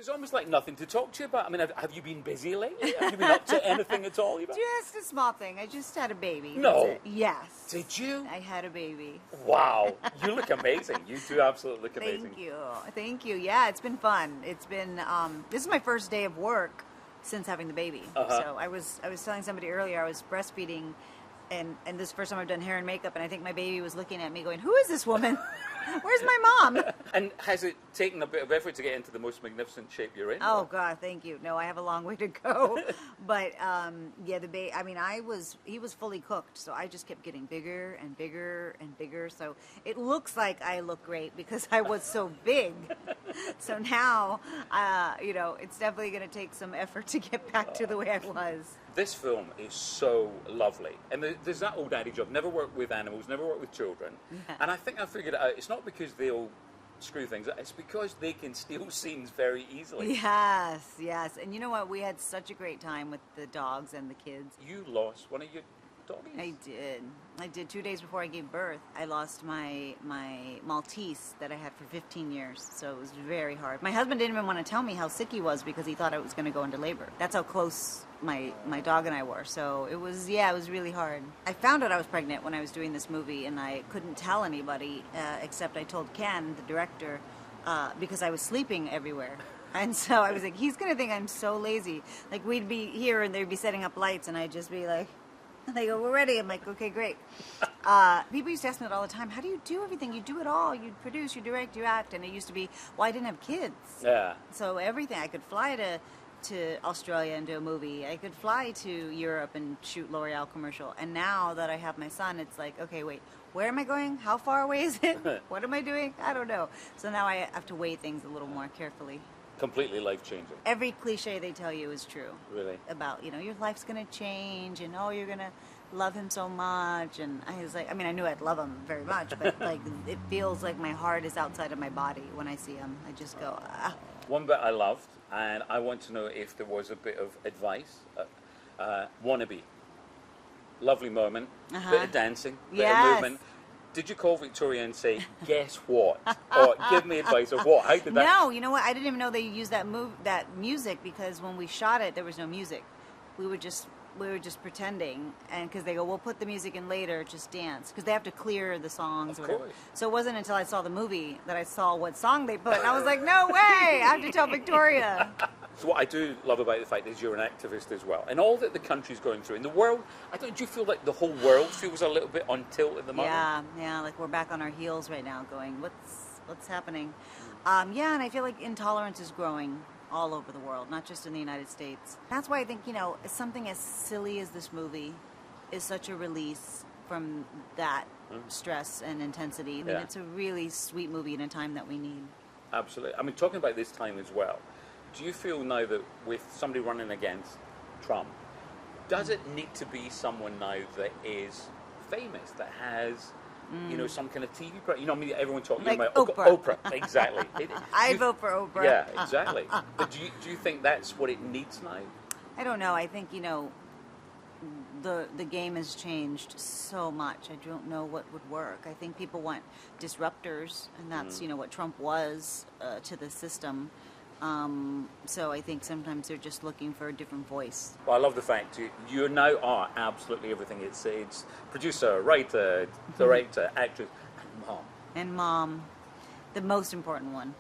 There's almost like nothing to talk to you about. I mean, have you been busy lately? Have you been up to anything at all, Eva? Just a small thing. I just had a baby. No. Yes. Did you? I had a baby. Wow. You look amazing. You do absolutely look amazing. Thank you. Thank you. Yeah, it's been fun. It's been, this is my first day of work since having the baby. So I was telling somebody earlier, I was breastfeeding, and this is the first time I've done hair and makeup, and I think my baby was looking at me going, who is this woman? Where's my mom? And has it taken a bit of effort to get into the most magnificent shape you're in? Oh, God, thank you. No, I have a long way to go. But, yeah, the baby, I mean, he was fully cooked, so I just kept getting bigger and bigger and bigger. So it looks like I look great because I was so big. So now, you know, it's definitely going to take some effort to get back to the way I was. This film is so lovely. And there's that old adage of never work with animals, never work with children. Yeah. And I think I figured it out. It's not because they'll screw things up. It's because they can steal scenes very easily. Yes, yes. And you know what? We had such a great time with the dogs and the kids. You lost one of your doggies? I did. 2 days before I gave birth. I lost my Maltese that I had for 15 years. So it was very hard. My husband didn't even want to tell me how sick he was because he thought I was going to go into labor. That's how close my dog and I were. So it was really hard. I found out I was pregnant when I was doing this movie, and I couldn't tell anybody except I told Ken, the director, because I was sleeping everywhere. And so I was like, he's going to think I'm so lazy. Like, we'd be here and they'd be setting up lights, and I'd just be like, and they go, we're ready. I'm like, okay, great. People used to ask me that all the time. How do you do everything? You do it all. You produce, you direct, you act. And it used to be, well, I didn't have kids. Yeah. So everything. I could fly to Australia and do a movie. I could fly to Europe and shoot L'Oreal commercial. And now that I have my son, it's like, okay, wait, where am I going? How far away is it? What am I doing? I don't know. So now I have to weigh things a little more carefully. Completely life-changing. Every cliche they tell you is true. Really? About, you know, your life's going to change, and, oh, you're going to love him so much. And I was like, I mean, I knew I'd love him very much, but, like, it feels like my heart is outside of my body when I see him. I just go, ah. One bit I loved, and I want to know if there was a bit of advice. Wannabe. Lovely moment. Bit of dancing, bit of movement. Did you call Victoria and say, guess what? Or give me advice, or what? How did that... No, you know what? I didn't even know they used that music, because when we shot it, there was no music. We were just pretending, and because they go, we'll put the music in later, just dance, because they have to clear the songs. Of or whatever. course. So it wasn't until I saw the movie that I saw what song they put, and I was like, no way! I have to tell Victoria. So what I do love about the fact is you're an activist as well. And all that the country's going through, in the world, do you feel like the whole world feels a little bit on tilt at the moment? Yeah, like we're back on our heels right now going, what's happening? Yeah, and I feel like intolerance is growing all over the world, not just in the United States. That's why I think, you know, something as silly as this movie is such a release from that stress and intensity. I mean, it's a really sweet movie in a time that we need. Absolutely. I mean, talking about this time as well, do you feel now that with somebody running against Trump, does it need to be someone now that is famous, that has, you know, some kind of TV program? You know, I mean, everyone talking like about Oprah. Oprah, exactly. I vote for Oprah. Yeah, exactly. But do you think that's what it needs now? I don't know. I think, you know, the game has changed so much. I don't know what would work. I think people want disruptors, and that's, you know, what Trump was to the system. So I think sometimes they're just looking for a different voice. Well, I love the fact you now are absolutely everything. It's producer, writer, director, actress, and mom. And mom, the most important one.